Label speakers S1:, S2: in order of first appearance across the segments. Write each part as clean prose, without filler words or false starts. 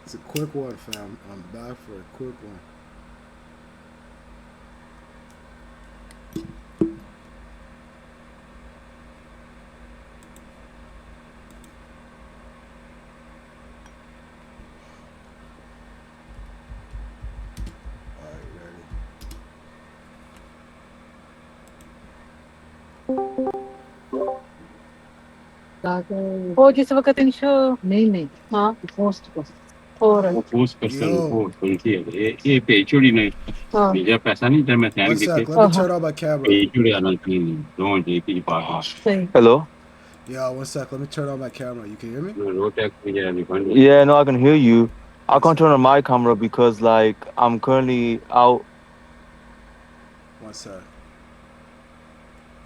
S1: It's a quick one, fam. I'm back for a quick one.
S2: वो जिस वक्त इंशो नहीं नहीं हाँ पोस्ट को और
S3: वो पोस्ट कर सकते
S1: Yo,
S3: वो बोलती है ये पेचुड़ी नहीं
S2: हाँ
S3: मेरा पैसा नहीं था मैं
S1: one
S3: ध्यान देखे
S1: sec. Let me
S2: हाँ
S1: turn on my camera.
S3: पेचुड़ी आना चाहिए don't take it back
S2: सही
S4: Hello?
S1: Yeah, one sec. Let me turn on my camera. You can hear me?
S3: road tax वगैरह refund
S4: Yeah, no, I can hear you. I
S1: One
S4: can't
S1: sec.
S4: turn on my camera because, like, I'm currently out.
S1: One sec.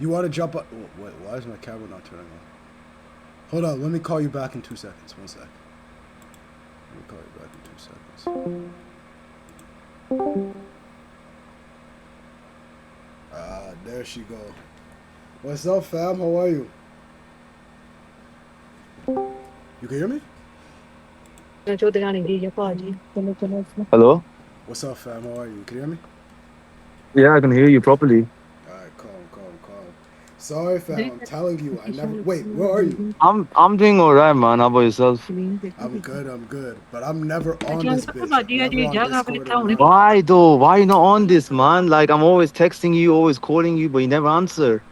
S1: You want to jump up? Wait, why is my camera not turning on? Hold on. Let me call you back in 2 seconds. One sec. Let me call you back in 2 seconds. There she go. What's up, fam? How are you? You can hear me?
S2: जो दिखाने दी है पाजी चलो चलो इसमें
S4: Hello?
S1: What's up, fam? How are you? You can hear me?
S4: Yeah, I can hear you properly.
S1: Alright, calm. Sorry, fam. I'm telling you, I never. Wait, where are you?
S4: I'm doing alright, man. How about yourself?
S1: I'm good. But I'm never on
S2: अच्छा
S1: this
S2: पता
S1: bitch.
S2: बाजी
S1: I'm
S2: है
S1: never
S2: ये
S1: on
S2: जगह पे
S1: Discord
S2: लिखा
S1: or
S2: होने
S1: nothing.
S4: Why though? Why you not on this, man? Like, I'm always texting you, always calling you, but you never answer.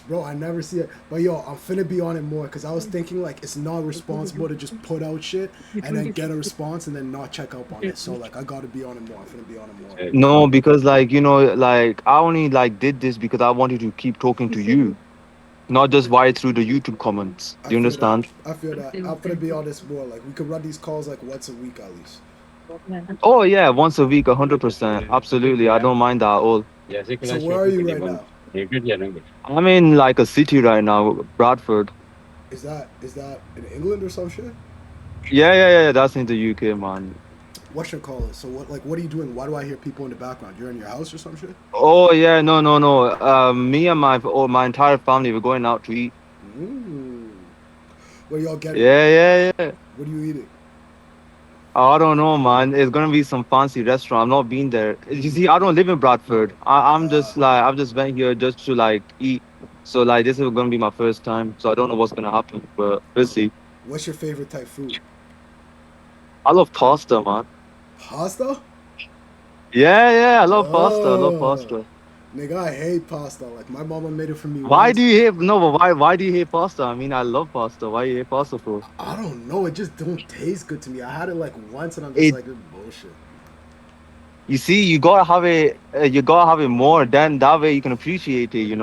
S1: Bro, I never see it. But yo, I'm finna be on it more because I was thinking like it's not responsible to just put out shit and then get a response and then not check up on it. So like I gotta be on it more. I'm finna be on it more.
S4: No, because, like, like, I only, like, did this because I wanted to keep talking to you, not just via through the YouTube comments.
S1: I
S4: Do you
S1: feel that.
S4: understand?
S1: I feel that. I'm finna be on this more. Like we could run these calls like once a week at least.
S4: Oh, yeah, once a week, 100%. Absolutely. I don't mind that at all.
S1: So where are you right now?
S4: I'm in, like, a city right now, Bradford.
S1: Is that in England or some shit?
S4: Yeah. That's in the UK, man.
S1: What's your call it? So what are you doing? Why do I hear people in the background? You're in your house or some shit?
S4: Oh yeah, no. Me and my entire family we're going out to eat.
S1: Mmm. What are y'all getting?
S4: Yeah.
S1: What are you eating?
S4: I don't know, man. It's gonna be some fancy restaurant. I've not been there. You see, I don't live in Bradford. I'm just like I've just went here just to like eat. So like this is gonna be my first time. So I don't know what's gonna happen, but we'll see.
S1: What's your favorite type food?
S4: I love pasta, man.
S1: Pasta?
S4: Yeah. I love pasta. I love
S1: Oh,
S4: pasta.
S1: nigga, I hate pasta. Like my mama made it for me
S4: Why do
S1: once.
S4: you hate? No, but why do you hate pasta? I mean, I love pasta. Why you hate pasta for?
S1: I don't know. It just don't taste good to me. I had it like once, and I'm just
S4: It
S1: like, this bullshit.
S4: You see, you gotta have it. You gotta have it more. Then that way you can appreciate it.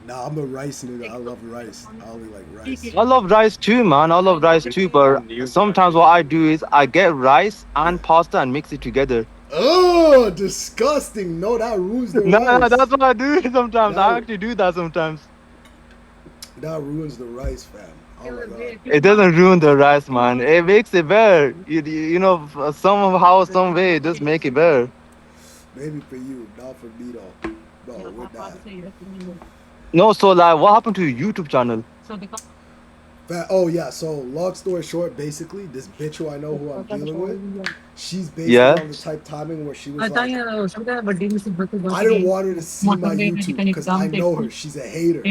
S1: Nah, I'm a rice nigga. I love rice. I only like rice.
S4: I love rice too, man. I love rice too. But sometimes what I do is I get rice
S1: Yeah.
S4: and pasta and mix it together.
S1: Oh, disgusting. No, that ruins the
S4: No,
S1: rice.
S4: that's what I do sometimes. I
S1: That
S4: actually do that sometimes.
S1: that ruins the rice, fam. Oh my god.
S4: It doesn't ruin the rice, man. It makes it better. Somehow, some way, it just make it better.
S1: Maybe for you, not for me though. No, with that.
S4: No, so like, what happened to your YouTube channel?
S1: Oh yeah, so long story short, basically, this bitch who I know who I'm dealing with, she's basically
S4: Yeah.
S1: on the type timing where she was
S2: आता
S1: like,
S2: है उसका बड़ी मुसीबत है
S1: I didn't want her to see my
S2: मौसम में
S1: YouTube
S2: जितने
S1: because I
S2: exam थे
S1: know her. She's a hater.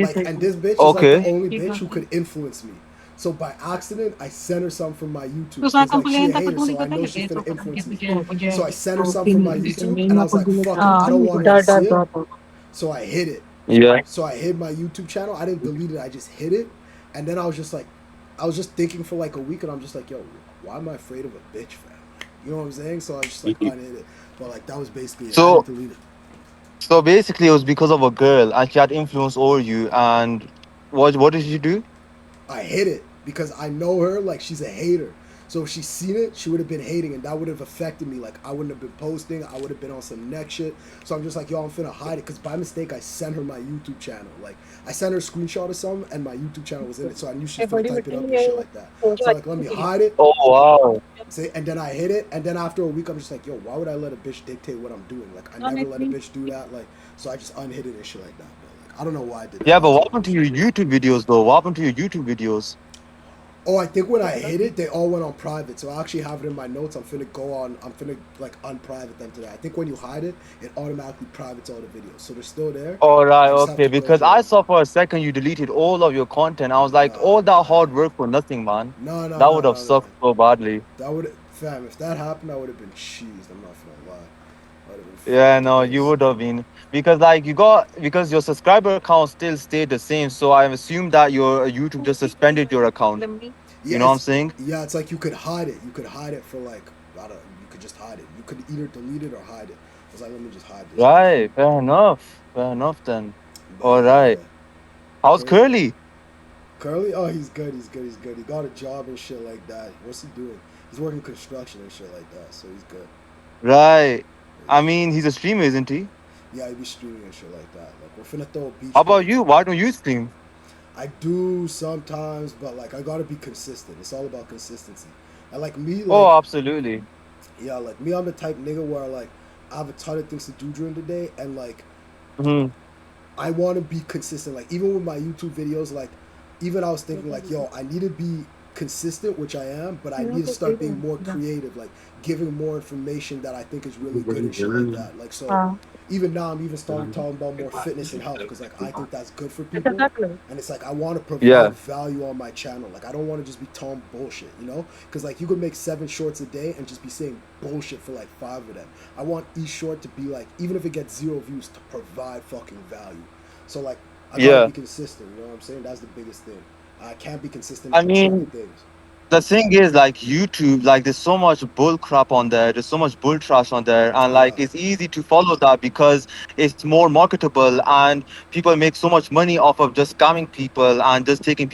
S1: Like, and this bitch is like
S4: Okay.
S1: the only bitch who could influence me. So by accident, I sent her some from my YouTube
S2: तो साथ
S1: because like she a
S2: complaint तक
S1: hater,
S2: तो नहीं
S1: so I
S2: पता
S1: know
S2: लगे
S1: she's
S2: तो
S1: gonna influence me.
S2: मुझे
S1: So I sent her
S2: तो
S1: some from
S2: तीन
S1: my YouTube,
S2: मैं
S1: and I
S2: आपको
S1: was like, fuck it, I don't want her
S2: डर
S1: to see
S2: डर
S1: it.
S2: डर
S1: So I hid it.
S4: Yeah.
S1: So I hid my YouTube channel. I didn't delete it. I just hid it. And then I was just like, I was just thinking for like a week, and I'm just like, yo, why am I afraid of a bitch, fam? You know what I'm saying? So I just like unhid it. But like that was basically it. I
S4: So
S1: didn't delete it.
S4: So basically, it was because of a girl, and she had influence over you. And what did you do?
S1: I hid it because I know her like she's a hater. So if she's seen it, she would have been hating, and that would have affected me. Like I wouldn't have been posting. I would have been on some next shit. So I'm just like, yo, I'm finna hide it because by mistake I sent her my YouTube channel. Like I sent her a screenshot of something, and my YouTube channel was in it. So I knew she's finna type it up and shit like that. So like, let me hide it.
S4: Oh wow!
S1: See, and then I hit it, and then after a week, I'm just like, yo, why would I let a bitch dictate what I'm doing? Like, I never let a bitch do that. Like, so I just unhid it and shit like that. But like, I don't know why I did that.
S4: Yeah, but
S1: That's
S4: what
S1: all.
S4: happened to your YouTube videos though? What happened to your YouTube videos?
S1: Oh, I think when I hit it, they all went on private. So I actually have it in my notes. I'm finna go on. I'm finna like unprivate them today. I think when you hide it, it automatically privates all the videos. So they're still there.
S4: All right,
S1: I just have
S4: okay.
S1: to go
S4: Because
S1: through
S4: I
S1: them.
S4: saw for a second you deleted all of your content. I was like,
S1: Nah,
S4: all that
S1: nah,
S4: hard work for nothing, man.
S1: no, no,
S4: That
S1: no,
S4: would have
S1: no, no.
S4: sucked so badly.
S1: That would, fam. If that happened, I would have been cheesed. I'm not gonna lie. I would have been
S4: Yeah,
S1: fucking
S4: no, you
S1: pissed.
S4: would have been because like you got because your subscriber count still stayed the same. So I assume that your YouTube just suspended your account. You
S1: Yeah,
S4: know what I'm saying?
S1: it's like you could hide it. You could hide it for like I don't. You could just hide it. You could either delete it or hide it. I was like, let me just hide this bitch.
S4: Right. Fair enough. Fair enough then.
S1: But
S4: All right.
S1: yeah,
S4: How's
S1: crazy.
S4: Curly?
S1: Curly, oh, he's good. He's good. He's good. He got a job and shit like that. What's he doing? He's working construction and shit like that. So he's good.
S4: Right.
S1: Yeah,
S4: I
S1: he's
S4: mean,
S1: good.
S4: he's a streamer, isn't he?
S1: Yeah, he be streaming and shit like that. Like we're finna throw a
S4: How
S1: beach
S4: about
S1: party.
S4: you? Why don't you stream?
S1: I do sometimes, but like I gotta be consistent. It's all about consistency. And like me,
S4: Oh,
S1: like
S4: absolutely.
S1: yeah, like me, I'm the type nigga where like I have a ton of things to do during the day, and like
S4: Hmm.
S1: I want to be consistent. Like even with my YouTube videos, like even I was thinking like, yo, I need to be consistent, which I am, but I need to start being more creative, like giving more information that I think is really good and shit like that. Like so, even now I'm even starting talking about more fitness and health because like I think that's good for people, and it's like I want to provide
S4: Yeah.
S1: value on my channel. Like I don't want to just be telling bullshit, you know? Because like you could make 7 shorts a day and just be saying bullshit for like 5 of them. I want each short to be like, even if it gets 0 views, to provide fucking value. So like I gotta
S4: Yeah.
S1: be consistent. You know what I'm saying? That's the biggest thing. I can't be consistent
S4: I
S1: in trivial
S4: mean,
S1: things.
S4: the thing is, like YouTube, like there's so much bull crap on there. There's so much bull trash on there, and
S1: Yeah,
S4: like it's easy to follow that because it's more marketable, and people make so much money off of just scamming people and just taking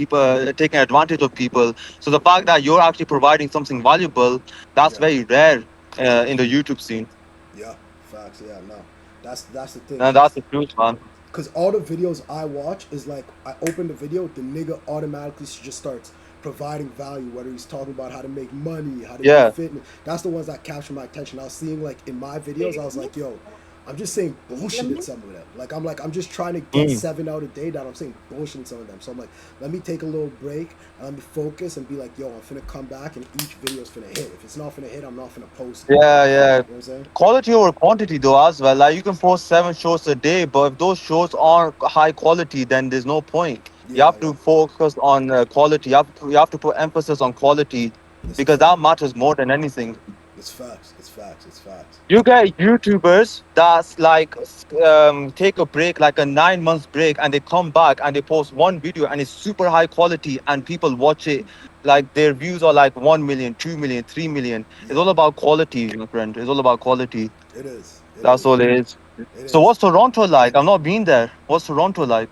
S4: advantage of people. So the fact that you're actually providing something valuable, that's
S1: yeah,
S4: very rare in the YouTube scene,
S1: yeah. Facts. Yeah, no. That's the thing.
S4: and that's the truth, man.
S1: Cause all the videos I watch is like I open the video, the nigga automatically just starts providing value. Whether he's talking about how to make money, how to do
S4: Yeah.
S1: fitness, that's the ones that capture my attention. I was seeing like in my videos, I was like, yo, I'm just saying bullshit in some of them. Like I'm just trying to get
S4: Mm.
S1: 7 out a day that I'm saying bullshit in some of them. So I'm like, let me take a little break and let me focus and be like, yo, I'm finna come back and each video's finna hit. If it's not finna hit, I'm not finna post it.
S4: Yeah,
S1: You know
S4: yeah.
S1: what I'm saying?
S4: Quality over quantity, though, as well. Like you can post 7 shows a day, but if those shows aren't high quality, then there's no point. You
S1: Yeah,
S4: have
S1: yeah.
S4: to focus on quality. You have to put emphasis on quality
S1: It's a
S4: because
S1: fact.
S4: that matters more than anything.
S1: It's facts. It's facts. It's facts.
S4: You get YouTubers that's like take a break, like a 9 months break, and they come back and they post one video and it's super high quality and people watch it. Like their views are like 1 million, 2 million, 3 million. It's
S1: Yeah.
S4: all about quality, my friend. It's all about quality.
S1: It is. It
S4: That's
S1: is.
S4: all it is.
S1: It
S4: So
S1: is.
S4: what's Toronto like? I've not been there. What's Toronto like?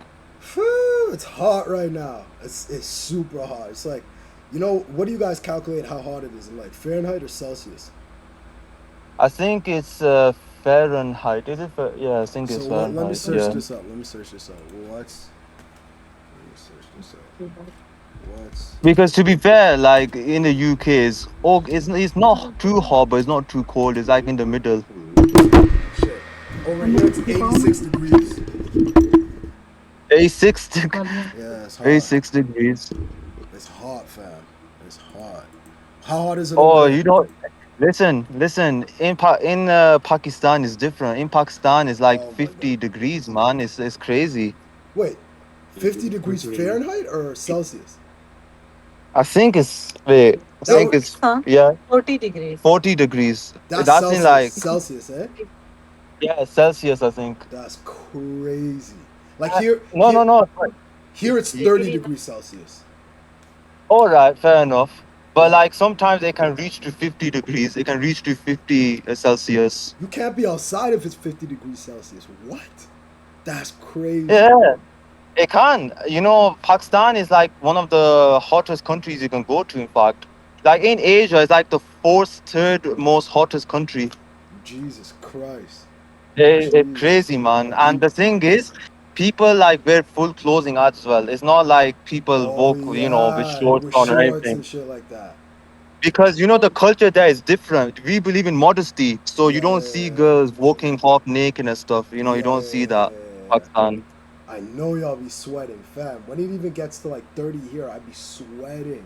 S1: Whew, it's hot right now. It's super hot. It's like, you know, what do you guys calculate how hot it is in like Fahrenheit or Celsius?
S4: I think it's Fahrenheit. Is it? Yeah, I think
S1: So
S4: it's
S1: let me
S4: Fahrenheit.
S1: search
S4: Yeah.
S1: this up. Let me search this up. What's Let me search this up. What's
S4: Because to be fair, like in the UK, it's not too hot, but it's not too cold. It's like in the middle.
S1: shit? Over here it's 86 degrees.
S4: 86,
S1: Yeah, it's hot.
S4: 86 degrees.
S1: It's hot, fam. It's hot. How hot is it over
S4: Oh,
S1: there?
S4: you don't listen. In Pakistan is different. In Pakistan, it's like
S1: Oh my god.
S4: 50 degrees, man. It's crazy.
S1: Wait, 50 degrees Fahrenheit or Celsius?
S4: I think it's wait. I
S1: That
S4: think
S1: would
S4: it's yeah, 40 degrees.
S1: that's
S4: That's in
S1: Celsius.
S4: like
S1: Celsius, eh?
S4: yeah Celsius, I think.
S1: That's crazy. Like here,
S4: No, no, no.
S1: here it's 30 degrees Celsius.
S4: All right, fair enough. But
S1: Yeah,
S4: like sometimes it can reach to 50 degrees. It can reach to 50 Celsius.
S1: you can't be outside if it's 50 degrees Celsius. What? That's crazy.
S4: Yeah, it can. You know, Pakistan is like one of the hottest countries you can go to. In fact, like in Asia, it's like the fourth, third most hottest country.
S1: Jesus Christ.
S4: It's
S1: Jesus
S4: crazy, man.
S1: Christ.
S4: And the thing is, people like wear full clothing as well. It's not like people
S1: Oh
S4: walk, with
S1: yeah,
S4: shorts
S1: with
S4: on or
S1: shorts
S4: anything.
S1: and shit like that.
S4: Because the culture there is different. We believe in modesty, so you
S1: Yeah,
S4: don't see girls walking half naked and stuff. You
S1: yeah,
S4: don't
S1: yeah,
S4: see
S1: yeah,
S4: that.
S1: yeah, yeah, yeah.
S4: Pakistan.
S1: I know y'all be sweating, fam. When it even gets to like 30 here, I'd be sweating.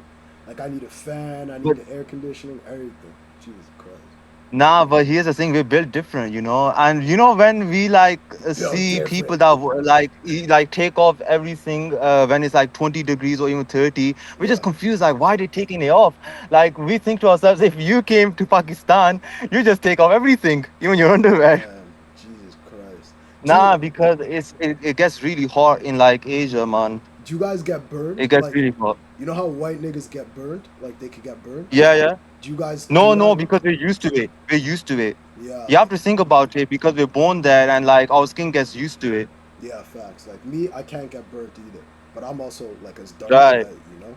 S1: Like I need a fan, I need
S4: But
S1: the air conditioning, everything. Jesus Christ.
S4: nah, but here's the thing: we're built different, you know. And you know when we like
S1: Built
S4: see
S1: different.
S4: people that like take off everything when it's like 20 degrees or even 30, we're
S1: Yeah.
S4: just confused. Like, why they taking it off? Like, we think to ourselves, if you came to Pakistan, you just take off everything, even your underwear.
S1: Man, Jesus Christ. Do
S4: Nah, because it gets really hot in like Asia, man.
S1: do you guys get burned?
S4: It gets
S1: Like,
S4: really hot.
S1: you know how white niggas get burned? Like they could get burned.
S4: Yeah, yeah.
S1: Do
S4: No,
S1: you
S4: no,
S1: ever?
S4: because we're used to it. We're used to it.
S1: Yeah,
S4: You have
S1: like
S4: to think about it because we're born there and like our skin gets used to it.
S1: yeah, facts. Like me, I can't get burnt either. But I'm also like as dark as
S4: Right.
S1: light, you know.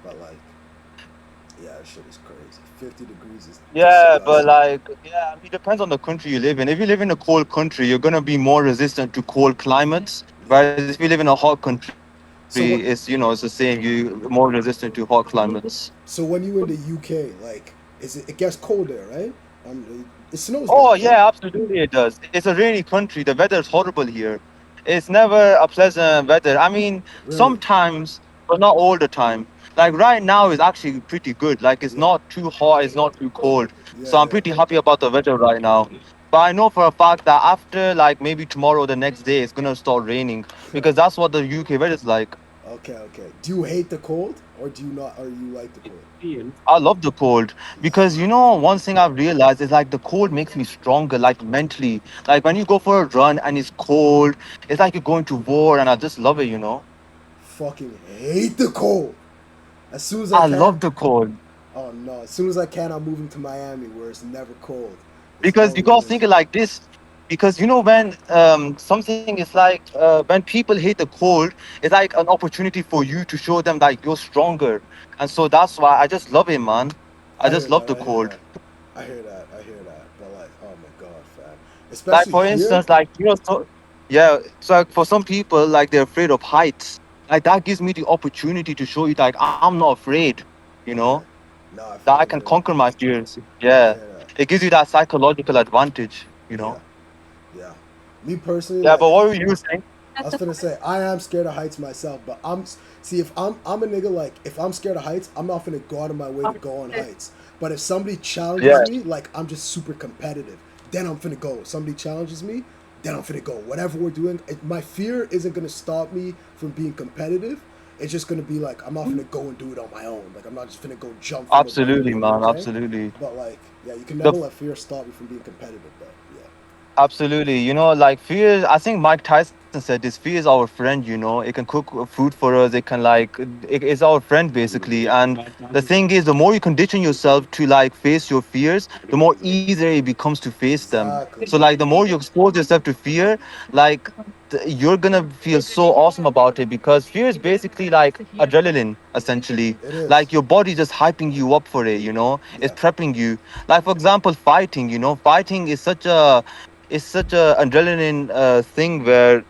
S1: But like, yeah, that shit is crazy. 50 degrees is
S4: Yeah, but
S1: disgusting.
S4: like, yeah, I mean, it depends on the country you live in. If you live in a cold country, you're gonna be more resistant to cold climates.
S1: Yeah.
S4: Whereas if you live in a hot country, it's
S1: So what?
S4: it's the same. You more resistant to hot climates.
S1: So when you in the UK, like, is it? It gets cold there, right? It snows there,
S4: Oh
S1: right?
S4: yeah, absolutely it does. It's a rainy country. The weather is horrible here. It's never a pleasant weather. I mean,
S1: Really?
S4: sometimes, but not all the time. Like right now is actually pretty good. Like it's
S1: Yeah.
S4: not too hot, it's not too cold.
S1: Yeah.
S4: So I'm
S1: Yeah.
S4: pretty happy about the weather right now. But I know for a fact that after like maybe tomorrow, the next day, it's gonna start raining because that's what the UK weather is like.
S1: Okay. Okay. Do you hate the cold, or do you not? Or you like the cold?
S4: I love the cold because
S1: Nice.
S4: you know one thing I've realized is like the cold makes me stronger, like mentally. Like when you go for a run and it's cold, it's like you're going to war, and I just love it. You know,
S1: Fucking hate the cold. As soon as I
S4: I
S1: can.
S4: love the cold
S1: Oh no! As soon as I can, I'm moving to Miami, where it's never cold. It's
S4: because you
S1: always
S4: gotta think it like this. Because you know when something is like when people hate the cold, it's like an opportunity for you to show them that you're stronger, and so that's why I just love it, man. I
S1: I
S4: just
S1: hear
S4: love
S1: that.
S4: the
S1: I hear
S4: cold.
S1: that. I hear that. I hear that. But like, oh my god, fam.
S4: Like
S1: Especially
S4: for
S1: here.
S4: instance, like you know, so yeah, so like for some people, like they're afraid of heights. Like that gives me the opportunity to show you, like I'm not afraid. You know
S1: Yeah. No, I
S4: that I
S1: fucking
S4: can
S1: hear that.
S4: conquer my fears.
S1: I
S4: Yeah,
S1: hear that.
S4: it gives you that psychological advantage. You
S1: Yeah.
S4: know.
S1: Yeah. Me personally,
S4: Yeah,
S1: like,
S4: but what were you saying?
S1: I was gonna say I am scared of heights myself, but see if I'm a nigga like if I'm scared of heights, I'm not gonna go out of my way to go on heights. But if somebody challenges
S4: Yeah,
S1: me, like I'm just super competitive, then I'm finna go. If somebody challenges me, then I'm finna go. Whatever we're doing, my fear isn't gonna stop me from being competitive. It's just gonna be like I'm not finna go and do it on my own. Like I'm not just finna go jump from a bungee.
S4: absolutely,
S1: You know what I'm
S4: man.
S1: saying?
S4: Absolutely.
S1: But like, yeah, you can
S4: The
S1: never let fear stop you from being competitive. But yeah,
S4: Absolutely. You know, like fear, I think Mike Tyson said this fear is our friend, you know. It can cook food for us. It can it's our friend basically. And the thing is, the more you condition yourself to like face your fears, the more easier it becomes to face them.
S1: exactly.
S4: So like the more you expose yourself to fear, like you're gonna feel so awesome about it because fear is basically like adrenaline essentially.
S1: It is.
S4: Like your body just hyping you up for it, you know. It's
S1: Yeah.
S4: prepping you. Like for example, fighting, you know, fighting is such a adrenaline thing where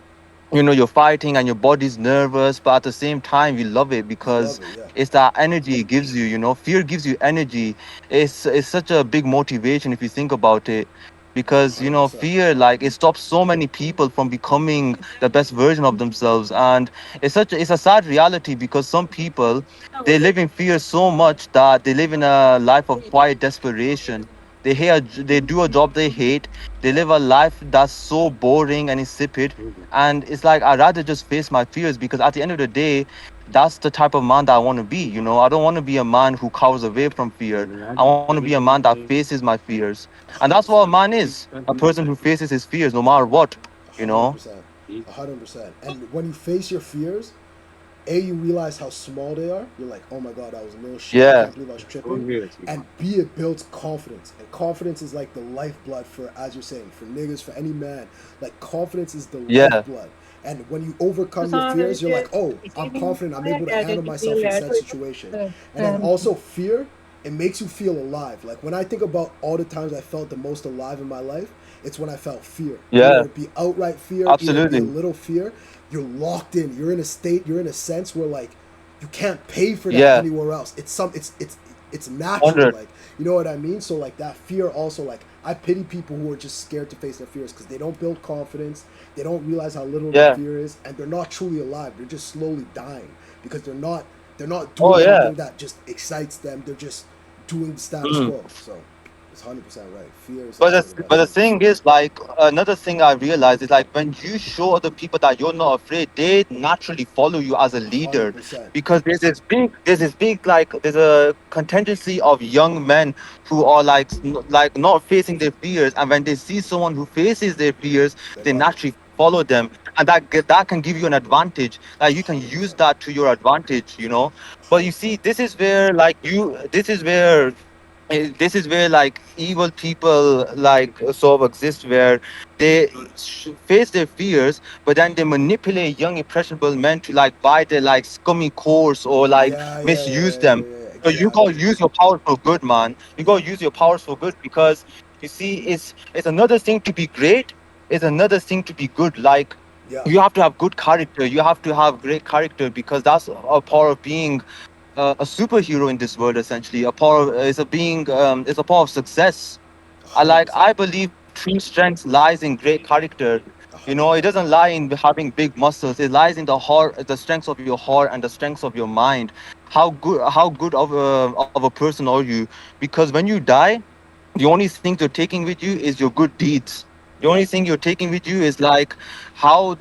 S4: you know you're fighting and your body's nervous, but at the same time you love it
S1: You
S4: because
S1: love it. Yeah.
S4: it's that energy it gives you. You know, fear gives you energy. It's such a big motivation if you think about it,
S1: Yeah.
S4: because you know
S1: 100%.
S4: fear like it stops so many people from becoming the best version of themselves. And it's a sad reality because some people, they live in fear so much that they live in a life of quiet desperation. They do a job they hate. They live a life that's so boring and insipid. And it's like I'd rather just face my fears because at the end of the day, that's the type of man that I want to be. You know, I don't want to be a man who cowers away from fear. I want to be a man that faces my fears. And that's what a
S1: 100%.
S4: man is. A person who faces his fears no matter what, you know?
S1: 100%. 100%. And when you face your fears, you realize how small they are. You're like, oh my god, that was a little shit. I
S4: Yeah.
S1: can't believe I was tripping. And B, it builds confidence. And confidence is like the lifeblood for, as you're saying, for niggas, for any man. Like confidence is the
S4: Yeah.
S1: lifeblood. And when you overcome your fears, you're like, oh, I'm confident. I'm able to handle myself in said situation. And then also fear, it makes you feel alive. Like when I think about all the times I felt the most alive in my life, it's when I felt fear. Either
S4: Yeah.
S1: it be outright fear, either it be a
S4: Absolutely.
S1: little fear. You're locked in. You're in a state. You're in a sense where like you can't pay for that
S4: Yeah.
S1: anywhere else. It's natural.
S4: 100.
S1: Like you know what I mean. So like that fear also like I pity people who are just scared to face their fears because they don't build confidence. They don't realize how little their
S4: Yeah.
S1: fear is, and they're not truly alive. They're just slowly dying because They're not
S4: Oh
S1: doing
S4: yeah.
S1: anything that just excites them. They're just doing the status
S4: Mm.
S1: quo. So it's 100% right. Fear is
S4: But
S1: like one of
S4: the,
S1: the
S4: but
S1: best
S4: the
S1: things.
S4: thing is, like, another thing I realized is like when you show other people that you're not afraid, they naturally follow you as a leader,
S1: 100%.
S4: because there's this big like there's a contingency of young men who are like like not facing their fears, and when they see someone who faces their fears,
S1: They
S4: they
S1: love it.
S4: naturally follow them, and that can give you an advantage. Like you can use
S1: 100%.
S4: that to your advantage, you know. But you see,
S1: 100%.
S4: this is where like evil people like sort of exist, where they face their fears, but then they manipulate young impressionable men to like buy their like scummy course or like
S1: Yeah, yeah, yeah,
S4: misuse
S1: yeah, yeah,
S4: them.
S1: yeah.
S4: So you gotta
S1: Exactly.
S4: use your power for good, man. You
S1: Yeah,
S4: gotta use your powers for good, because you see, it's another thing to be great, it's another thing to be good. Like
S1: yeah.
S4: you have to have good character, you have to have great character, because that's a part of being a superhero in this world. Essentially, a part of is a part of success. I
S1: 100%.
S4: believe true strength lies in great character. You know, it
S1: 100%.
S4: doesn't lie in having big muscles. It lies in the strengths of your heart and the strengths of your mind. How good of a person are you? Because when you die, the only thing you're taking with you is your good deeds. The only
S1: Yeah,
S4: thing you're taking with you is like how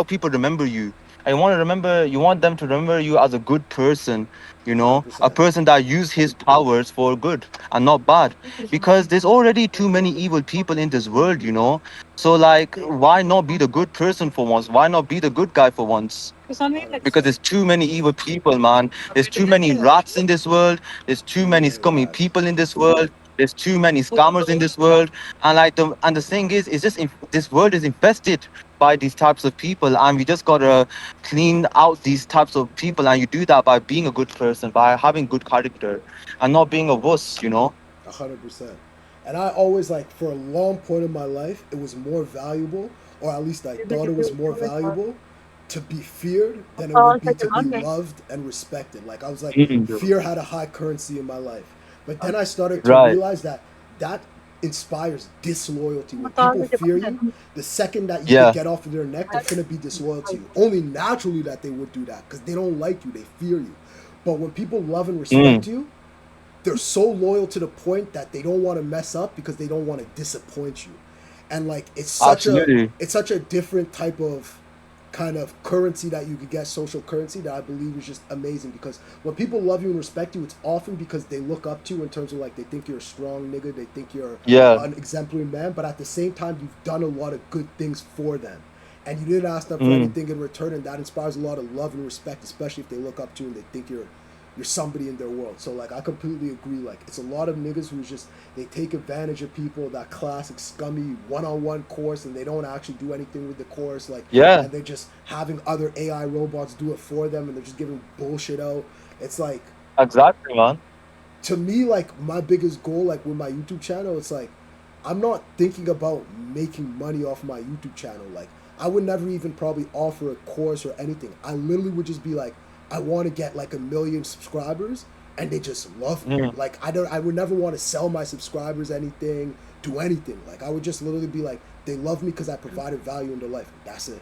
S4: people remember you. And you want them to remember you as a good person, you know, a
S1: 100%.
S4: person that use his powers for good and not bad. Because there's already too many evil people in this world, you know. So like, why not be the good person for once? Why not be the good guy for once? Because
S1: 100%.
S4: there's too many evil people, man. There's too many rats in this world. There's too
S1: Too
S4: many
S1: many
S4: scummy
S1: rats.
S4: people in this world. There's too many scammers in this world. And the thing is, this world is infested by these types of people, and we just gotta clean out these types of people. And you do that by being a good person, by having good character, and not being a wuss. You know.
S1: 100%. And I always like for a long point in my life, it was more valuable, or at least I thought it was more valuable, to be feared than it would be to be loved and respected. Like I was like,
S4: Mm.
S1: fear had a high currency in my life. But then I started to
S4: Right.
S1: realize that that inspires disloyalty. When people fear you, the second that you could
S4: Yeah.
S1: get off of their neck, they're gonna be disloyal to you. Only naturally that they would do that because they don't like you, they fear you. But when people love and
S4: Mm.
S1: respect you, they're so loyal to the point that they don't want to mess up because they don't want to disappoint you. And like
S4: Absolutely.
S1: it's such a different type of kind of currency that you could get, social currency, that I believe is just amazing. Because when people love you and respect you, it's often because they look up to you in terms of like they think you're a strong nigga, they think you're
S4: Yeah.
S1: an exemplary man, but at the same time you've done a lot of good things for them, and you didn't ask them for
S4: Mm.
S1: anything in return, and that inspires a lot of love and respect, especially if they look up to you and they think you're somebody in their world. So like I completely agree. Like it's a lot of niggas who's just they take advantage of people, that classic scummy one-on-one course, and they don't actually do anything with the course. Like,
S4: Yeah.
S1: and they're just having other AI robots do it for them, and they're just giving bullshit out. It's like,
S4: Exactly, man.
S1: to me, like my biggest goal, like with my YouTube channel, it's like I'm not thinking about making money off my YouTube channel. Like I would never even probably offer a course or anything. I literally would just be like, I want to get like 1 million subscribers, and they just love me.
S4: Mm.
S1: Like I would never want to sell my subscribers anything, do anything. Like I would just literally be like, they love me because I provided value in their life. That's it.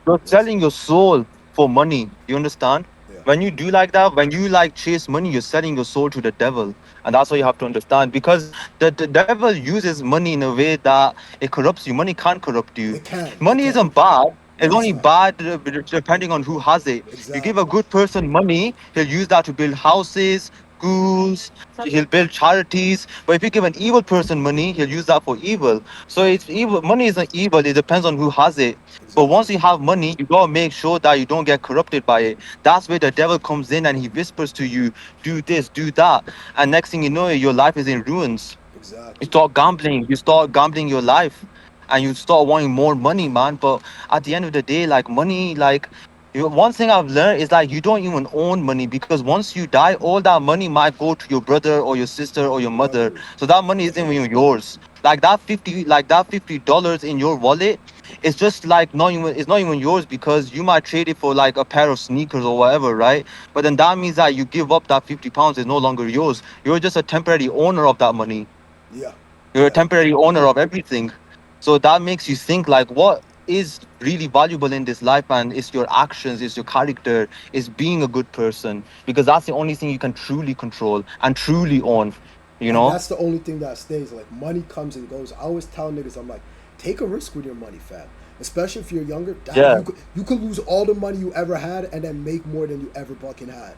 S4: You're
S1: That's it.
S4: selling your soul for money. You understand?
S1: Yeah.
S4: When you do like that, when you like chase money, you're selling your soul to the devil. And that's what you have to understand. Because the devil uses money in a way that it corrupts you. Money can't corrupt you.
S1: It can. It
S4: Money
S1: can.
S4: isn't bad. It's
S1: No, it's
S4: only
S1: not.
S4: bad depending on who has it. You give a
S1: Exactly.
S4: good person money, he'll use that to build houses, schools, he'll build charities. But if you give an evil person money, he'll use that for evil. So it's evil. Money isn't evil. It depends on who has it. But
S1: Exactly.
S4: once you have money, you gotta make sure that you don't get corrupted by it. That's where the devil comes in and he whispers to you, do this, do that. And next thing you know, your life is in ruins.
S1: Exactly.
S4: You start gambling your life, and you start wanting more money, man. But at the end of the day, like money, like one thing I've learned is like you don't even own money, because once you die, all that money might go to your brother or your sister or your mother.
S1: Whoever.
S4: So that money isn't even yours. Like that $50 in your wallet, it's just like not even it's not even yours, because you might trade it for like a pair of sneakers or whatever, right? But then that means that you give up that £50 is no longer yours. You're just a temporary owner of that money.
S1: Yeah.
S4: You're a
S1: Yeah.
S4: temporary owner of everything. So that makes you think like, what? is really valuable in this life, and it's your actions, it's your character, it's being a good person, because that's the only thing you can truly control and truly own, you
S1: And
S4: know?
S1: that's the only thing that stays. Like money comes and goes. I always tell niggas, I'm like, take a risk with your money, fam. Especially if you're younger. That
S4: Yeah,
S1: you could lose all the money you ever had and then make more than you ever fucking had.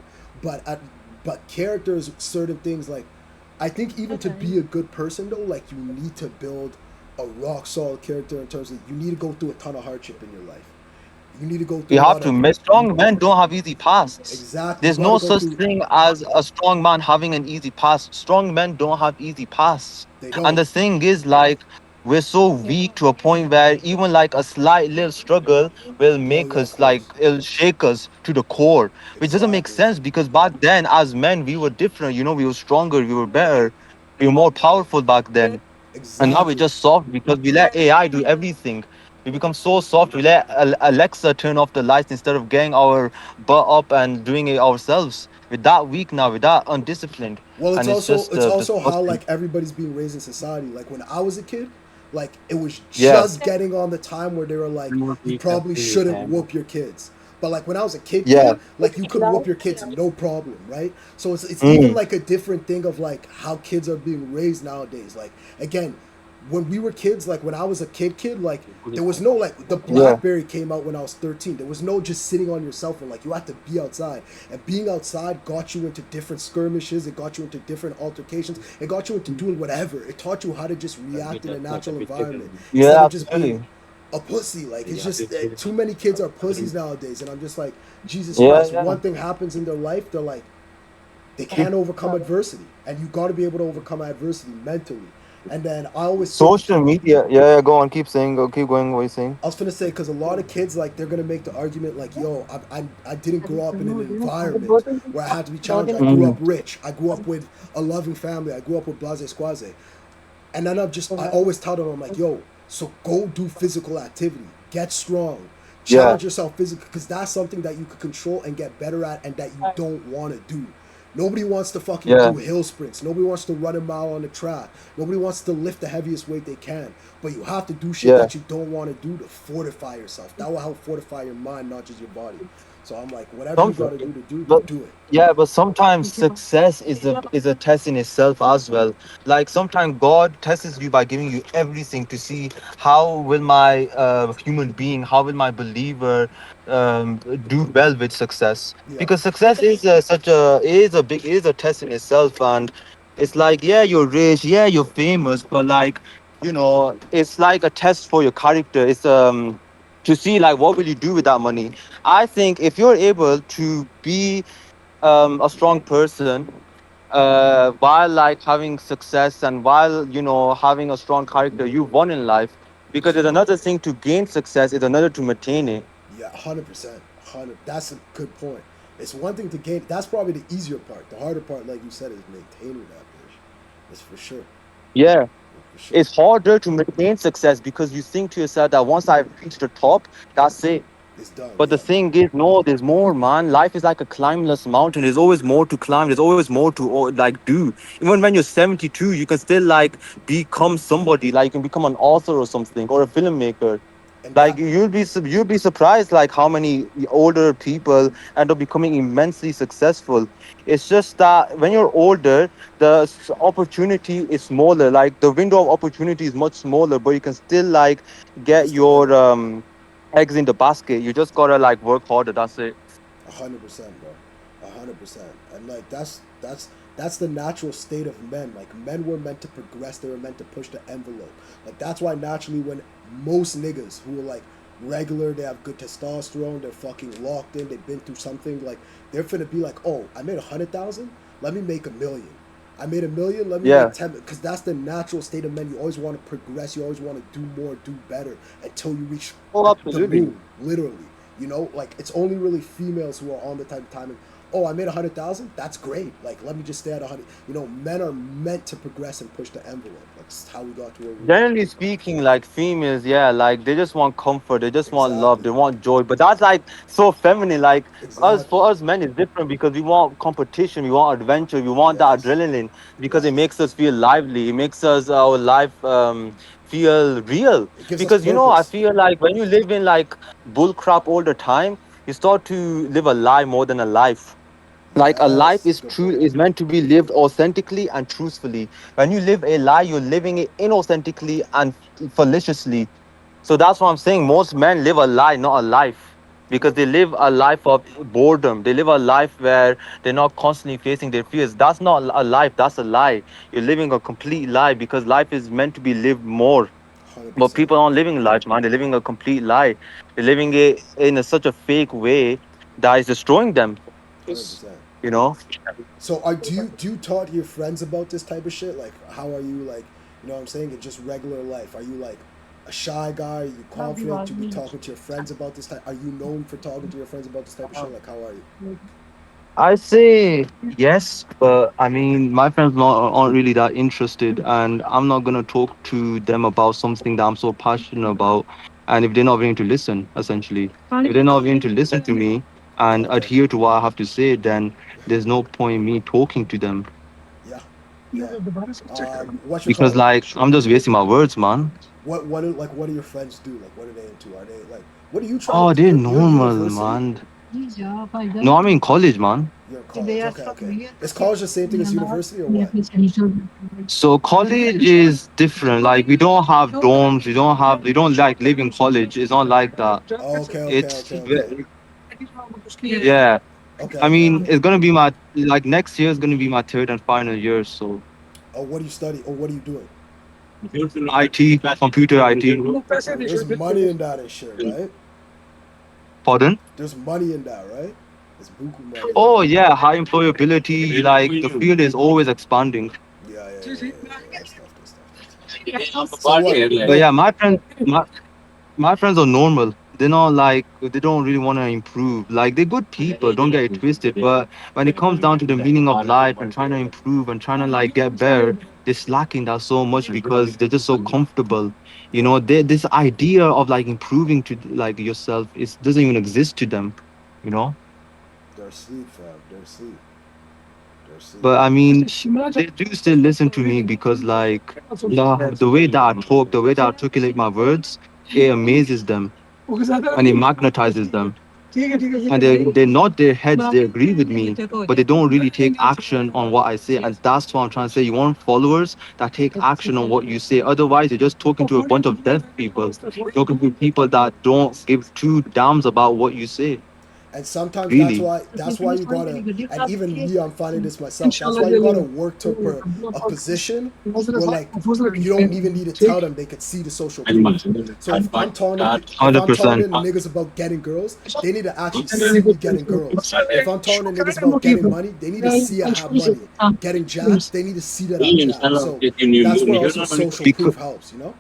S1: But characters, certain things like, I think even to be a good person though, like you need to build a rock solid character in terms of you need to go through a ton of hardship in your life. You need to go
S4: you
S1: through a
S4: have
S1: lot
S4: to.
S1: of
S4: Strong men don't have easy pasts.
S1: exactly. You
S4: There's
S1: got to
S4: no
S1: go
S4: such
S1: through.
S4: thing as a strong man having an easy past. Strong men don't have easy pasts.
S1: They
S4: And
S1: don't.
S4: the thing is, like, we're so weak to a point where even like a slight little struggle will
S1: Blow
S4: make
S1: you off
S4: us, like,
S1: course.
S4: it'll shake us to the core, which doesn't make
S1: Exactly.
S4: sense because back then, as men, we were different. You know, we were stronger, we were better, we were more powerful back then. And now we're
S1: Exactly.
S4: just soft because we let AI do everything. We become so soft. We let Alexa turn off the lights instead of getting our butt up and doing it ourselves. We're that weak now. We're that undisciplined,
S1: Well, it's
S4: and it's
S1: also
S4: just
S1: it's also how
S4: disgusting.
S1: like everybody's being raised in society. Like when I was a kid, like it was
S4: Yeah,
S1: just getting on the time where they were like,
S3: More
S1: you
S3: people
S1: probably
S3: see
S1: shouldn't
S3: that.
S1: whoop your kids. But like when I was a kid,
S4: yeah,
S1: like you could whoop your kids no problem, right? So it's even
S4: mm,
S1: like a different thing of like how kids are being raised nowadays. Like again, when we were kids, like when I was a kid, like there was no like the
S4: yeah,
S1: BlackBerry came out when I was 13. There was no just sitting on your cell phone. Like you had to be outside, and being outside got you into different skirmishes. It got you into different altercations. It got you into doing whatever. It taught you how to just react in a natural environment instead
S4: yeah,
S1: of just being
S4: absolutely.
S1: a pussy. Like it's just too many kids are pussies nowadays, and I'm just like, Jesus
S4: Yeah,
S1: Christ.
S4: yeah.
S1: One thing happens in their life, they're like they can't overcome adversity, and you got to be able to overcome adversity mentally. And then I always think
S4: Social media. Yeah, yeah. Go on. Keep saying. Go. Keep going. What you saying?
S1: I was gonna say because a lot of kids like they're gonna make the argument like, yo, I didn't grow up in an environment where I had to be challenged. I grew up
S4: Mm,
S1: rich. I grew up with a loving family. I grew up with blase squaze. And then I always tell them, I'm like, yo, so go do physical activity, get strong,
S4: yeah,
S1: challenge yourself physically, because that's something that you can control and get better at, and that you don't want to do. Nobody wants to fucking
S4: yeah,
S1: do hill sprints. Nobody wants to run a mile on the track. Nobody wants to lift the heaviest weight they can. But you have to do shit
S4: yeah.
S1: that you don't want to do to fortify yourself. That will help fortify your mind, not just your body. So I'm like, whatever you
S4: Some,
S1: got to do to
S4: but
S1: do it.
S4: yeah, but sometimes success is a test in itself as well. Like sometimes God tests you by giving you everything to see how will my human being, how will my believer do well with success.
S1: Yeah,
S4: Because success is such a is a big is a test in itself, and it's like yeah, you're rich, yeah, you're famous, but like it's like a test for your character. It's to see like what will you do with that money. I think if you're able to be a strong person while like having success and while having a strong character, you've won in life. Because it's another thing to gain success, it's another to maintain it.
S1: yeah, 100%. 100. That's a good point. It's one thing to gain. That's probably the easier part. The harder part, like you said, is maintaining that bitch. That's for sure.
S4: Yeah,
S1: For sure.
S4: it's harder to maintain success because you think to yourself that once I've reached the top, that's it.
S1: It's done.
S4: But the
S1: Yeah.
S4: thing is, no, there's more, man. Life is like a climbeless mountain. There's always more to climb. There's always more to like do. Even when you're 72, you can still like become somebody. Like you can become an author or something or a filmmaker.
S1: And
S4: Like
S1: that,
S4: you'll be surprised like how many older people end up becoming immensely successful. It's just that when you're older, the opportunity is smaller. Like the window of opportunity is much smaller, but you can still like
S1: you can
S4: get
S1: still get
S4: your
S1: it.
S4: eggs in the basket. You just gotta like work harder. That's it.
S1: 100%, bro. 100%. And like that's the natural state of men. Like men were meant to progress. They were meant to push the envelope. Like that's why naturally when most niggas who are like regular, they have good testosterone, they're fucking locked in, they've been through something. Like they're finna be like, oh, I made 100,000. Let me make 1 million. I made 1 million. Let me
S4: Yeah.
S1: make 10. Because that's the natural state of men. You always want to progress. You always want to do more, do better until you reach
S4: Oh,
S1: the
S4: absolutely.
S1: moon. Literally. Like it's only really females who are on the type of timing. Oh, I made 100,000. That's great. Like let me just stay at 100. Men are meant to progress and push the envelope. That's how we got to where we are.
S4: Generally speaking, like females, yeah, like they just want comfort, they just want love,
S1: Exactly.
S4: they want joy. But that's like so feminine. Like us,
S1: Exactly.
S4: for us men, it's different because we want competition, we want adventure, we want that
S1: Yes.
S4: adrenaline because it
S1: Yes.
S4: makes us feel lively. It makes us our life feel real.
S1: It gives us
S4: Because I
S1: purpose.
S4: feel like when you live in like bull crap all the time, you start to live a lie more than a life. Like a life
S1: Yes,
S4: is
S1: good
S4: true
S1: point.
S4: is meant to be lived authentically and truthfully. When you live a lie, you're living it inauthentically and fallaciously. So that's what I'm saying. Most men live a lie, not a life. Because
S1: What?
S4: they live a life of boredom. They live a life where they're not constantly facing their fears. That's not a life, that's a lie. You're living a complete lie because life is meant to be lived more.
S1: Hundred
S4: But
S1: percent.
S4: people aren't living life, man. They're living a complete lie. They're living it in such a fake way that is destroying them.
S1: 100%.
S4: You know?
S1: So, do you talk to your friends about this type of shit? Like, how are you? Like, you know what I'm saying? In just regular life, are you like a shy guy? Are you confident to be talking to your friends about this type? Are you known for talking to your friends about this type of shit? Like, how are you?
S4: I say yes, but I mean, my friends aren't really that interested, and I'm not gonna talk to them about something that I'm so passionate about. And if they're not willing to listen, essentially, if they're not willing to listen to me and
S1: Okay.
S4: adhere to what I have to say, then there's no point in me talking to them
S1: Yeah. Yeah. What's your
S4: because,
S1: call?
S4: like, I'm just wasting my words, man.
S1: What do your friends do? Like, what are they into? Are they like, what are you trying to
S4: Oh,
S1: do?
S4: they're
S1: You're
S4: normal,
S1: university.
S4: man. No, I'm in college, man.
S1: You're in college. Okay, okay. Is college the same thing as university or what?
S4: So college is different. Like we don't have dorms. We don't like live in college. It's not like that.
S1: Okay, okay,
S4: It's
S1: okay, okay.
S4: yeah.
S1: Okay,
S4: I
S1: okay,
S4: mean,
S1: okay.
S4: it's gonna be my like next year is gonna be my third and final year. So
S1: Oh, what do you study? Or what are you doing?
S4: IT, computer IT.
S1: There's money in that and shit, right?
S4: Pardon?
S1: There's money in that, right? There's buku money in
S4: Oh
S1: that.
S4: yeah, high employability. Like the field is always expanding.
S1: Yeah, yeah, yeah, yeah, yeah. That's tough. That's tough. That's tough. So what?
S4: But
S1: What?
S4: yeah, my friends are normal. They're not like they don't really want to improve. Like they're good people, don't get it twisted. But when it comes down to the meaning of life and trying to improve and trying to like get better, they're slacking that so much because they're just so comfortable.
S1: Yeah.
S4: This idea of like improving to like yourself is doesn't even exist to them. You know.
S1: They're asleep, fam. They're asleep. They're asleep.
S4: But I mean, they do still listen to me because like the way that I talk, the way that I articulate my words, it amazes them and it magnetizes them. And they nod their heads, they agree with me, but they don't really take action on what I say. And that's what I'm trying to say. You want followers that take action on what you say. Otherwise, you're just talking to a bunch of deaf people, talking to people that don't give two damns about what you say.
S1: And sometimes that's
S4: Really.
S1: why that's why you gotta, and even me, I'm finding this myself, that's why you gotta work to a position where like you don't even need to tell them, they could see the social proof. So if I'm talking to
S4: 100%.
S1: niggas about getting girls, they need to actually see me getting girls. If I'm talking to niggas about getting money, they need to see I have money. Getting jabs, they need to see that I'm jabbed. So that's where also social
S4: Because
S1: proof helps, you know?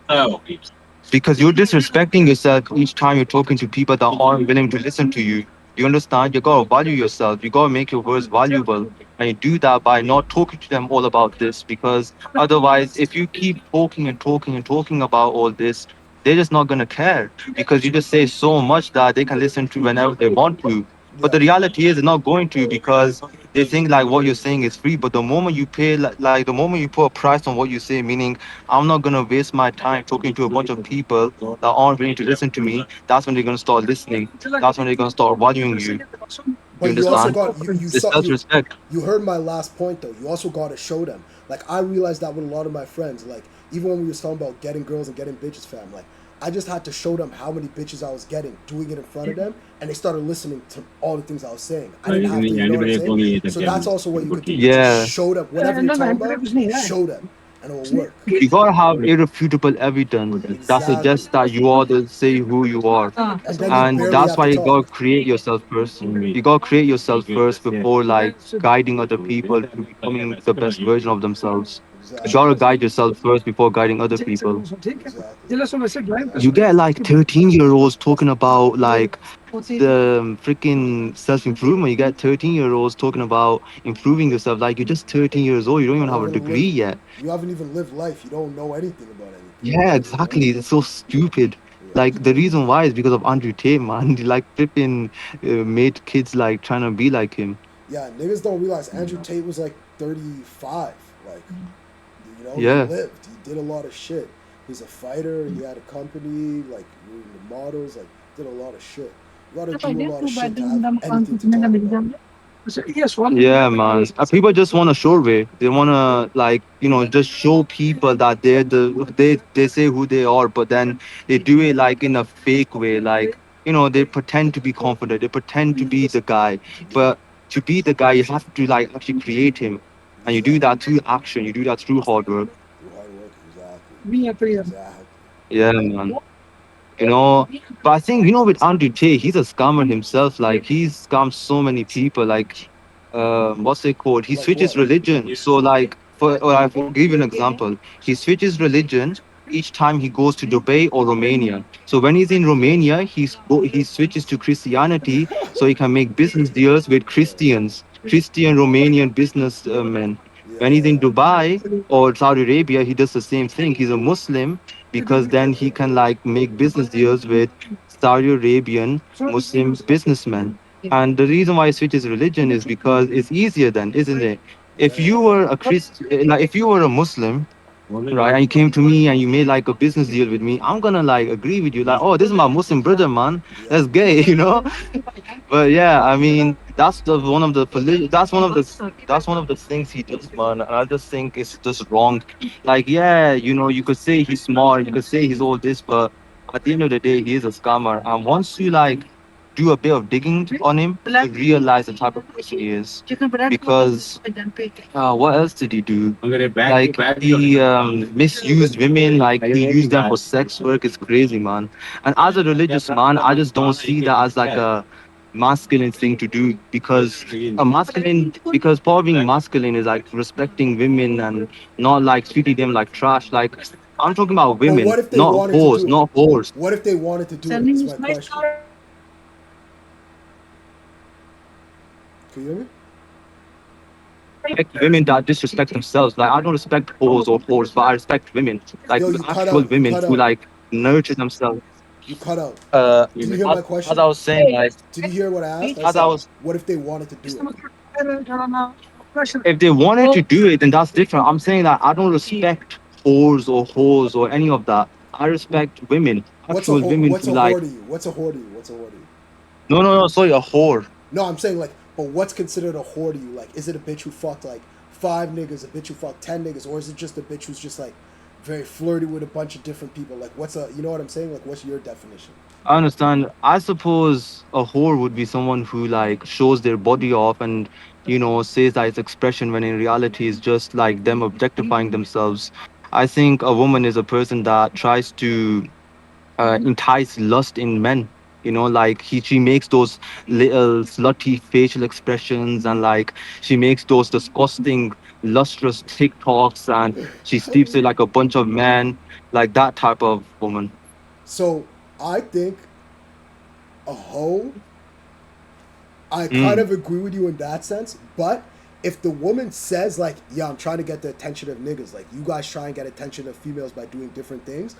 S4: because you're disrespecting yourself each time you're talking to people that aren't willing to listen to you. You understand? You gotta value yourself. You gotta make your words valuable. And you do that by not talking to them all about this because otherwise, if you keep talking and talking and talking about all this, they're just not gonna care because you just say so much that they can listen to whenever they want to. But
S1: Yeah.
S4: the reality is, they're not going to because they think like what you're saying is free. But the moment you pay, like the moment you put a price on what you say, meaning I'm not gonna waste my time talking to a bunch of people that aren't willing to listen to me. That's when they're gonna start listening. That's when they're gonna start valuing you. You
S1: But you also
S4: understand?
S1: got you
S4: It's
S1: saw
S4: self-respect.
S1: you heard my last point though. You also got to show them. Like I realized that with a lot of my friends. Like even when we was talking about getting girls and getting bitches, fam. Like I just had to show them how many bitches I was getting, doing it in front of them, and they started listening to all the things I was saying. I didn't have to, you know what I'm saying? So that's also what you could do. Just
S4: Yeah.
S1: show them whatever you're talking about. Show them, and it will work.
S4: You gotta have irrefutable evidence that
S1: Exactly.
S4: suggests that you are the say who you are.
S1: And then you
S4: And
S1: barely
S4: that's
S1: have
S4: why
S1: to
S4: you
S1: talk.
S4: gotta create yourself first. You gotta create yourself first before like guiding other people to becoming the best version of themselves. You
S1: Exactly.
S4: gotta guide yourself first before guiding other people.
S1: Exactly.
S4: You
S1: Exactly.
S4: get like 13-year-olds talking about like the freaking self-improvement. You get 13-year-olds talking about improving yourself. Like you're just 13 years old. You don't
S1: You
S4: even have a
S1: haven't
S4: degree
S1: lived.
S4: yet.
S1: You haven't even lived life. You don't know anything about anything.
S4: Yeah,
S1: You know.
S4: exactly. It's so stupid.
S1: Yeah, it's
S4: Like the
S1: crazy.
S4: reason why is because of Andrew Tate, man. He like flipping made kids like trying to be like him.
S1: Yeah, niggas don't realize Andrew Tate was like 35. Like, you know, he
S4: Yeah.
S1: lived. He did a lot of shit. He's a fighter. He had a company, like the models, like did a lot of shit. You gotta do a lot of shit to have anything to talk about.
S2: Yes, one.
S4: Yeah, man. People just want a sure way. They want to like just show people that they say who they are, but then they do it like in a fake way. Like they pretend to be confident. They pretend to be the guy,
S1: Yeah,
S4: but to be the guy, you have to like actually create him, and you do
S1: exactly.
S4: that through action. You do that through hard work.
S1: Through hard work, exactly,
S2: Me a player.
S1: exactly.
S4: Yeah, man. you know. But I think with Andrew Tate, he's a scammer himself. Like he's scammed so many people. Like, what's it called? He
S1: Like
S4: switches
S1: what?
S4: religion. So like, or I'll give you an example. He switches religion each time he goes to Dubai or Romania. So when he's in Romania, he switches to Christianity so he can make business deals with Christians, Christian Romanian businessmen. When he's in
S1: Yeah,
S4: Dubai or Saudi Arabia, he does the same thing. He's a Muslim because then he can like make business deals with Saudi Arabian Muslim businessmen. And the reason why he switches religion is because it's easier then, isn't it?
S1: yeah,
S4: If you
S1: yeah,
S4: were a Christian, like if you were a Muslim, right, and you came to me and you made like a business deal with me, I'm gonna like agree with you, like, oh, this is my Muslim brother, man.
S1: yeah,
S4: That's gay, you know. But yeah, I mean, that's one of the things he does, man. And I just think it's just wrong. Like, yeah, you could say he's smart, you could say he's all this, but at the end of the day, he is a scammer. And once you like do a bit of digging on him, you realize the type of person he is. Because what else did he do? Like he misused women, like he used them for sex work. It's crazy, man. And as a religious man, I just don't see that as like a masculine thing to do because part of being masculine is like respecting women and not like treating them like trash. Like I'm talking about
S1: but
S4: women,
S1: what if they
S4: not
S1: wanted to
S4: whores,
S1: do it?
S4: not whores.
S1: What if they wanted to do it? Is my question. Can you hear me?
S4: Respect women that disrespect themselves. Like I don't respect whores or whores, but I respect women, like
S1: Yo, you cut
S4: actual
S1: out. You
S4: women
S1: cut
S4: who
S1: out.
S4: like nurture themselves.
S1: You cut out.
S4: Uh,
S1: Did you hear my
S4: as
S1: question?
S4: I was saying, like
S1: Did you hear what I asked? I
S4: as I
S1: said,
S4: was
S1: what if they wanted to do it?
S4: if they wanted to do it, then that's different. I'm saying that I don't respect whores or any of that. I respect women, actual women
S1: What's
S4: who
S1: a
S4: like
S1: whore to you? What's a whore to you? What's a whore to you?
S4: no, sorry, a whore.
S1: No, I'm saying like, but what's considered a whore to you? Like, is it a bitch who fucked like 5 niggas, a bitch who fucked 10 niggas, or is it just a bitch who's just like very flirty with a bunch of different people? Like, what's a, you know what I'm saying? Like, what's your definition?
S4: I understand. I suppose a whore would be someone who like shows their body off and says that it's expression when in reality it's just like them objectifying themselves. I think a woman is a person that tries to entice lust in men. Like she makes those little slutty facial expressions and like she makes those disgusting lustrous TikToks and she sleeps with like a bunch of men, like that type of woman.
S1: So I think a hoe. I kind
S4: Mm,
S1: of agree with you in that sense, but if the woman says like, "Yeah, I'm trying to get the attention of niggas," like you guys try and get attention of females by doing different things,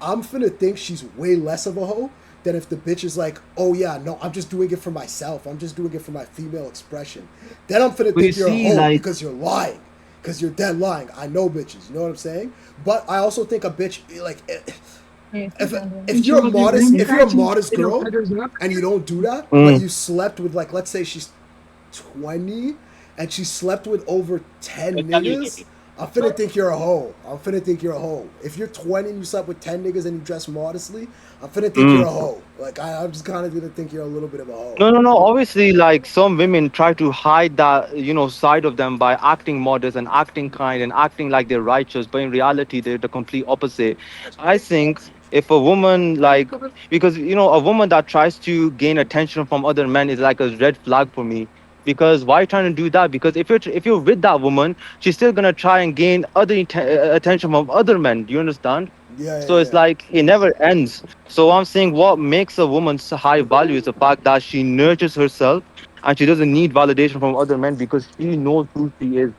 S1: I'm finna think she's way less of a hoe than if the bitch is like, "Oh yeah, no, I'm just doing it for myself. I'm just doing it for my female expression." Then I'm finna
S4: but you
S1: think you're a
S4: see,
S1: hoe
S4: like,
S1: because you're lying, because you're dead lying. I know bitches, you know what I'm saying? But I also think a bitch like if you're a modest girl and you don't do that, but
S4: mm,
S1: you slept with like let's say she's 20 and she slept with over 10 niggas, I'm finna think you're a hoe. I'm finna think you're a hoe. If you're 20 and you slept with 10 niggas and you dress modestly, I'm finna think you're
S4: mm.
S1: a hoe. Like I'm just kind of gonna think you're a little bit of a hoe.
S4: No. Obviously, like some women try to hide that, side of them by acting modest and acting kind and acting like they're righteous, but in reality, they're the complete opposite. I think if a woman, like, because, a woman that tries to gain attention from other men is like a red flag for me. Because why are you trying to do that? Because if you're with that woman, she's still gonna try and gain other attention from other men. Do you understand?
S1: Yeah,
S4: So
S1: yeah,
S4: it's
S1: yeah.
S4: like it never ends. So I'm saying what makes a woman high value is the fact that she nurtures herself and she doesn't need validation from other men because she knows who she is.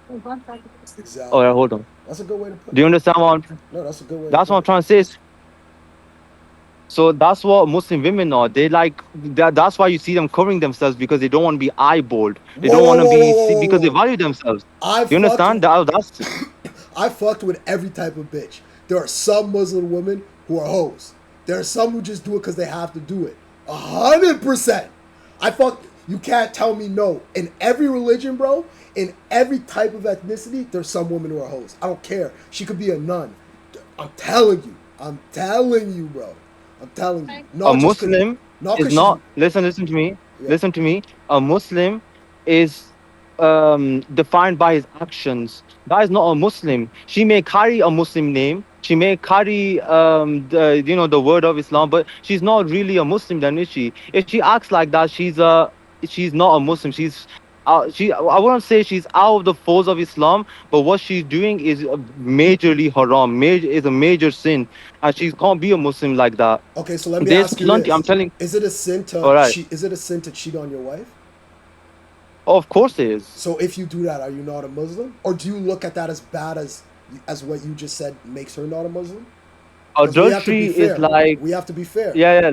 S4: All right,
S1: Exactly.
S4: hold on.
S1: That's a good way to put
S4: Do
S1: it.
S4: you understand
S1: No, that's a good way to
S4: that's what
S1: put
S4: I'm
S1: it.
S4: trying to say? So that's what Muslim women are. They like that. That's why you see them covering themselves because they don't want to be eyeballed. They
S1: Whoa,
S4: don't
S1: whoa,
S4: want to
S1: whoa, whoa,
S4: be
S1: whoa,
S4: because they
S1: whoa, whoa.
S4: value themselves.
S1: I
S4: You
S1: fucked
S4: understand? That's
S1: I fucked with every type of bitch. There are some Muslim women who are hoes. There are some who just do it because they have to do it. 100%. I fuck. You can't tell me no. In every religion, bro, in every type of ethnicity, there's some women who are hoes. I don't care. She could be a nun. I'm telling you. I'm telling you, bro. I'm telling you.
S4: A
S1: Not just cause,
S4: Muslim
S1: not
S4: is
S1: cause she's
S4: not. Listen to me.
S1: yeah.
S4: Listen to me. A Muslim is defined by his actions. That is not a Muslim. She may carry a Muslim name. She may carry the word of Islam, but she's not really a Muslim. Then is she? If she acts like that, she's not a Muslim. I wouldn't say she's out of the folds of Islam, but what she's doing is majorly haram. Is a major sin, and she can't be a Muslim like that.
S1: Okay, so let me
S4: There's
S1: ask you
S4: plenty. I'm
S1: this:
S4: telling.
S1: Is it a sin to
S4: All right.
S1: cheat? Is it a sin to cheat on your wife?
S4: Of course it is.
S1: So if you do that, are you not a Muslim, or do you look at that as bad as what you just said makes her not a Muslim? Because we have to
S4: Adultery
S1: be
S4: is
S1: fair.
S4: like,
S1: We have to be fair.
S4: yeah,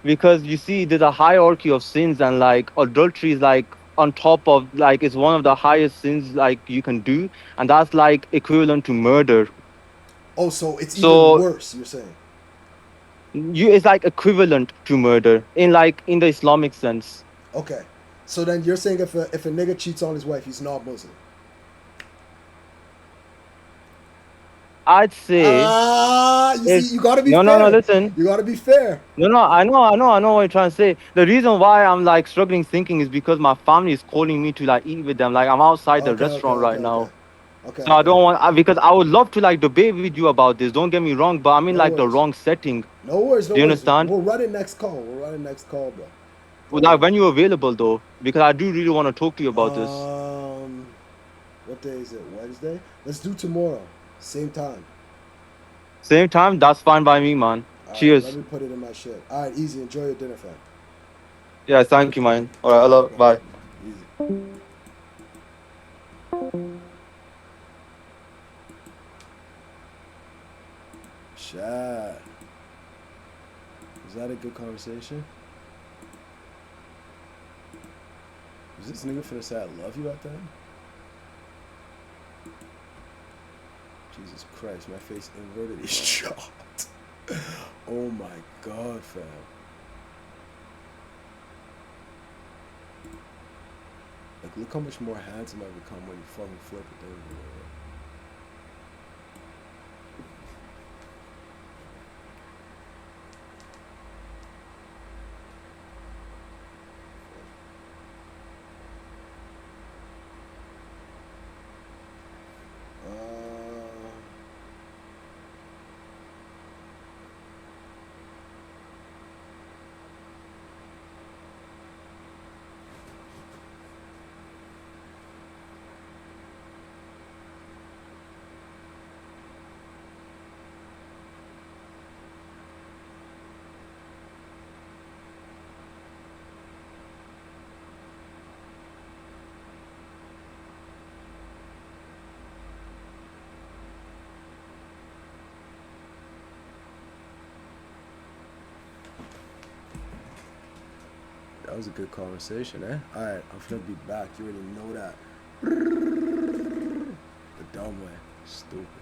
S4: because you see, there's a hierarchy of sins, and like adultery is like on top of, like, it's one of the highest sins like you can do, and that's like equivalent to murder.
S1: Oh, so it's even
S4: So
S1: worse. You're saying?
S4: it's like equivalent to murder in the Islamic sense.
S1: Okay. So then you're saying if a nigga cheats on his wife, he's not Muslim.
S4: I'd say
S1: You
S4: it's
S1: see, you gotta be
S4: no,
S1: fair.
S4: listen.
S1: You gotta be fair.
S4: No, I know what you're trying to say. The reason why I'm like struggling thinking is because my family is calling me to like eat with them. Like I'm outside the
S1: Okay, okay,
S4: restaurant
S1: okay,
S4: right
S1: okay,
S4: now.
S1: okay,
S4: So I
S1: okay.
S4: don't want because I would love to like debate with you about this. Don't get me wrong, but I'm in
S1: No
S4: like the
S1: worries.
S4: wrong setting.
S1: No worries. No
S4: Do you
S1: worries.
S4: understand?
S1: We'll run it next call. We'll run it next call, bro. Don't
S4: Like
S1: worry.
S4: when you're available though, because I do really want to talk to you about this.
S1: Um, what day is it? Wednesday. Let's do tomorrow. Same time.
S4: Same time, that's fine by me, man.
S1: All right. Let
S4: Cheers.
S1: me put it in my shit. All right. Easy. Enjoy your dinner, fam.
S4: Yeah, thank you, man. All right,
S1: All right,
S4: hello,
S1: bro.
S4: bye.
S1: Easy. Chat. Was that a good conversation? Was this nigga finna say I love you at the end? Jesus Christ, my face inverted. He's shocked. Oh my god, fam. Like, look how much more handsome I become when you fucking flip it. There. That was a good conversation, eh? Alright, I'm gonna be back. You already know that. The dumb way. Stupid.